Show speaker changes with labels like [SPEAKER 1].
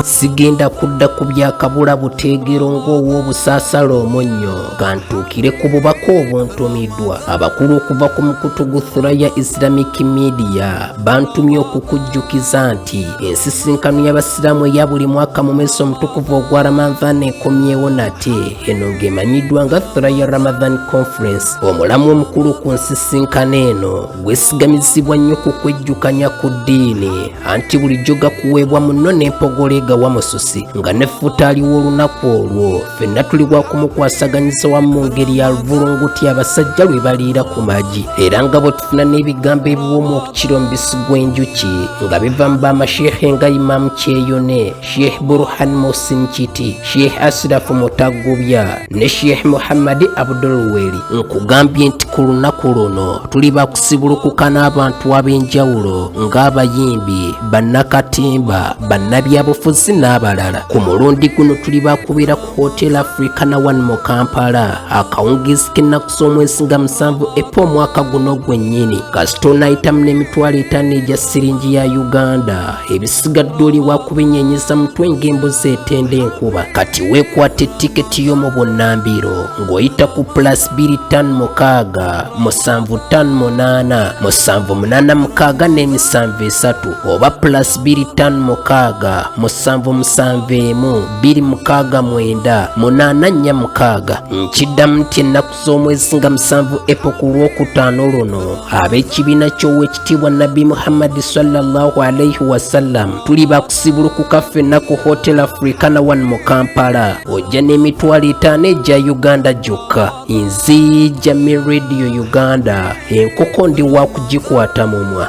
[SPEAKER 1] sigenda kudda ku byakabula buteegero ng'ow'obusaasala omonnyo gantuukire ku bubaka obuntumiddwa. Abakulu okuva ku mukutu Thuraya Islamic Media bantumye okukujjukiza nti ensisinkano y'abasiraamu eya buli mwaka mu mwezi omutukuvu ogwa Ramadhan ekomyewo nate. Eno ng'emanyiddwa nga Thuraya Ramadan Conference. Omulamu omukulu ku nsisinkano eno gwesigamizibwa nnyo ku kwejjukanya ku ddiini anti bulijjo gakuweebwa muno n'empogolo egawa mususi nga n'effuta aliwo olunaku olwo ffenna tuli bwakumukwasaganyisa wamu mu ngeri ya luvulunguti abasajja lwe baliira ku magi era nga bwe tufuna n'ebigambo ebiwooma okukira omubisi gw'enjuki nga biva mu bamasheekhe nga Imam Kyeyone, Sheikh Burhan Muhsin Kiti, Sheikh Ashraf Mutagubya ne Sheikh Muhammad Abdul Weli. Nkugambye nti ku lunaku luno tuli bakusibulukuka n'abantu ab'enjawulo ng'abayimbi, bannakatimba, bannabyabufuzi n'abalala. Ku mulundi guno tuli bakubeera ku Hotel Africana One mu Kampala akawungeezi k'ennaku z'omwezi nga 7 April omwaka guno gwennyini kasita onaayitamu n'emitwalo 5 egya siringi ya Uganda. Ebisigadde oli wakubinyenyeza mutwe ng'embuzi etenda enkuba. Kati weekwata etiketi y'omu bunnambiro ng'oyita ku +256 758 786 n'emisanvu 3 oba +256 771 269 846. Nkiddamu nti ennaku z'omwezi nga 7 April ku Lwokutaano luno ab'ekibiina ky'Oweekitiibwa Nabbi Muhammad sallallahu alaihi wasallam tuli bakusibulukuka ffenna ku Hotel Africana One mu Kampala ojja n'emitwalo 5 egya Uganda gyokka. Nzija mi Radio Uganda enkoko ndi wakugikwata mumwa.